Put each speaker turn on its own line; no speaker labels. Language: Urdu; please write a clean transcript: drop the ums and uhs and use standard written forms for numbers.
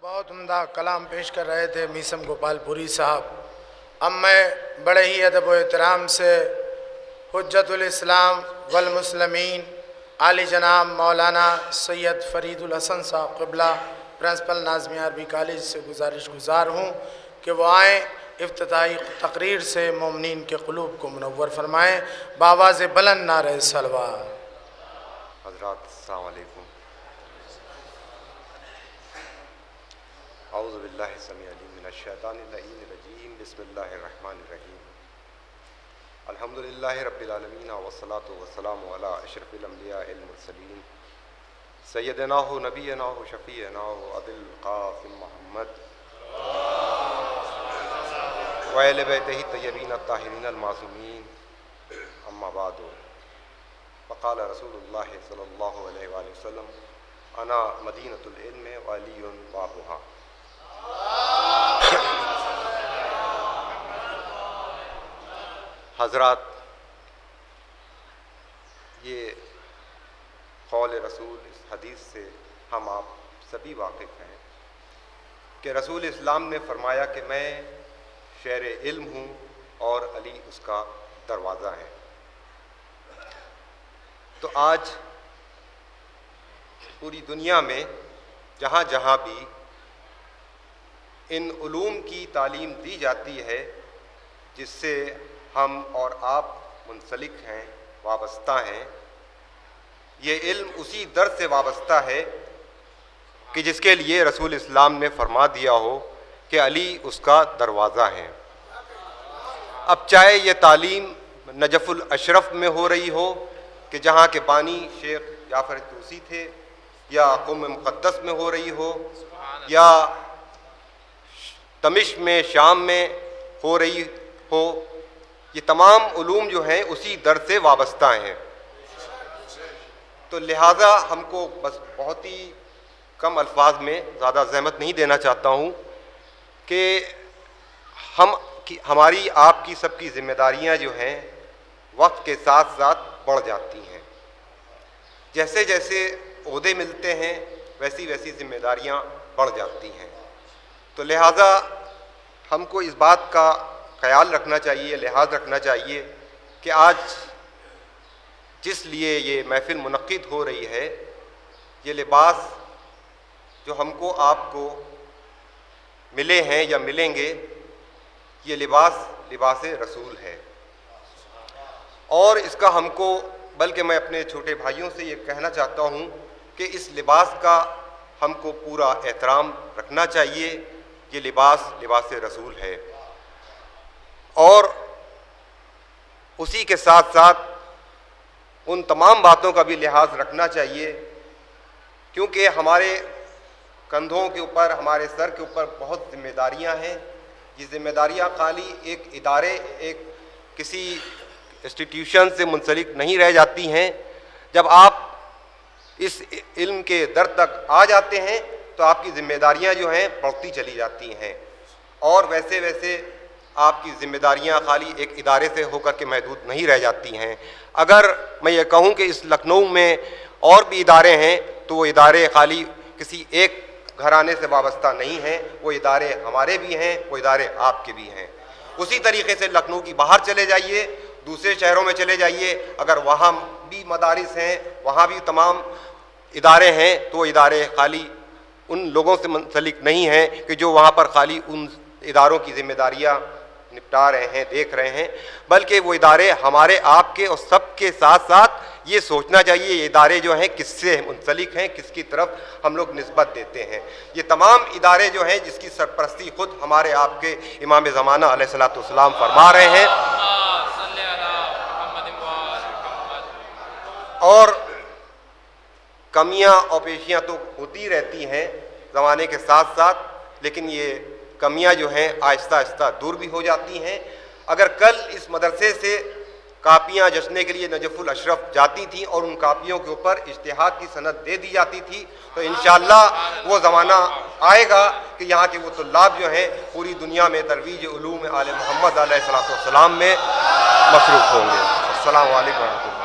بہت عمدہ کلام پیش کر رہے تھے میسم گوپال پوری صاحب۔ اب میں بڑے ہی ادب و احترام سے حجت الاسلام والمسلمین عالی جناب مولانا سید فرید الحسن صاحب قبلہ پرنسپل ناظمیہ عربی کالج سے گزارش گزار ہوں کہ وہ آئیں، افتتاحی تقریر سے مومنین کے قلوب کو منور فرمائیں۔ بآواز بلند نعرہ صلوات۔
حضرات السلام علیکم۔ اعوذ باللہ السمیع العلیم من الشیطان اللعین الرجیم، بسم اللہ الرحمن الرحیم۔ الحمدللہ رب العالمین والصلاة والسلام علی اشرف الانبیاء المرسلین سیدنا و نبینا و شفیعنا و ابی القاسم محمد و اہل بیتہ الطیبین الطاہرین المعصومین، اما بعد۔ فقال رسول اللہ صلی اللہ علیہ وآلہ وسلم انا مدینۃ العلم وعلی بابھا۔ حضرات، یہ قول رسول، اس حدیث سے ہم آپ سبھی واقف ہیں کہ رسول اسلام نے فرمایا کہ میں شہر علم ہوں اور علی اس کا دروازہ ہے۔ تو آج پوری دنیا میں جہاں جہاں بھی ان علوم کی تعلیم دی جاتی ہے جس سے ہم اور آپ منسلک ہیں، وابستہ ہیں، یہ علم اسی در سے وابستہ ہے کہ جس کے لیے رسول اسلام نے فرما دیا ہو کہ علی اس کا دروازہ ہے۔ اب چاہے یہ تعلیم نجف الاشرف میں ہو رہی ہو کہ جہاں کے بانی شیخ جعفر طوسی تھے، یا قم مقدس میں ہو رہی ہو، یا دمشق میں شام میں ہو رہی ہو، یہ تمام علوم جو ہیں اسی در سے وابستہ ہیں۔ تو لہٰذا ہم کو بس بہت ہی کم الفاظ میں زیادہ زحمت نہیں دینا چاہتا ہوں کہ ہماری آپ کی سب کی ذمہ داریاں جو ہیں وقت کے ساتھ ساتھ بڑھ جاتی ہیں۔ جیسے جیسے عہدے ملتے ہیں ویسی ویسی ذمہ داریاں بڑھ جاتی ہیں۔ تو لہٰذا ہم کو اس بات کا خیال رکھنا چاہیے، لحاظ رکھنا چاہیے کہ آج جس لیے یہ محفل منعقد ہو رہی ہے، یہ لباس جو ہم کو آپ کو ملے ہیں یا ملیں گے، یہ لباس رسول ہے۔ اور اس کا ہم کو، بلکہ میں اپنے چھوٹے بھائیوں سے یہ کہنا چاہتا ہوں کہ اس لباس کا ہم کو پورا احترام رکھنا چاہیے۔ یہ لباس رسول ہے، اور اسی کے ساتھ ساتھ ان تمام باتوں کا بھی لحاظ رکھنا چاہیے، کیونکہ ہمارے کندھوں کے اوپر، ہمارے سر کے اوپر بہت ذمہ داریاں ہیں۔ یہ ذمہ داریاں خالی ایک ادارے، ایک کسی انسٹیٹیوشن سے منسلک نہیں رہ جاتی ہیں۔ جب آپ اس علم کے در تک آ جاتے ہیں تو آپ کی ذمہ داریاں جو ہیں بڑھتی چلی جاتی ہیں، اور ویسے ویسے آپ کی ذمہ داریاں خالی ایک ادارے سے ہو کر کے محدود نہیں رہ جاتی ہیں۔ اگر میں یہ کہوں کہ اس لکھنؤ میں اور بھی ادارے ہیں تو وہ ادارے خالی کسی ایک گھرانے سے وابستہ نہیں ہیں، وہ ادارے ہمارے بھی ہیں، وہ ادارے آپ کے بھی ہیں۔ اسی طریقے سے لکھنؤ کی باہر چلے جائیے، دوسرے شہروں میں چلے جائیے، اگر وہاں بھی مدارس ہیں، وہاں بھی تمام ادارے ہیں، تو وہ ادارے خالی ان لوگوں سے منسلک نہیں ہیں کہ جو وہاں پر خالی ان اداروں کی ذمہ داریاں نپٹا رہے ہیں، دیکھ رہے ہیں، بلکہ وہ ادارے ہمارے آپ کے اور سب کے ساتھ ساتھ یہ سوچنا چاہیے یہ ادارے جو ہیں کس سے منسلک ہیں، کس کی طرف ہم لوگ نسبت دیتے ہیں۔ یہ تمام ادارے جو ہیں جس کی سرپرستی خود ہمارے آپ کے امام زمانہ علیہ الصلوۃ والسلام فرما رہے ہیں، اور کمیاں اور پیشیاں تو ہوتی رہتی ہیں زمانے کے ساتھ ساتھ، لیکن یہ کمیاں جو ہیں آہستہ آہستہ دور بھی ہو جاتی ہیں۔ اگر کل اس مدرسے سے کاپیاں جچنے کے لیے نجف الاشرف جاتی تھیں اور ان کاپیوں کے اوپر اجتہاد کی سند دے دی جاتی تھی، تو انشاءاللہ وہ زمانہ آئے گا کہ یہاں کے وہ طلاب جو ہیں پوری دنیا میں ترویج علوم آل محمد علیہ الصلوۃ والسلام میں مصروف ہوں گے۔ السلام علیکم ورحمۃ اللہ۔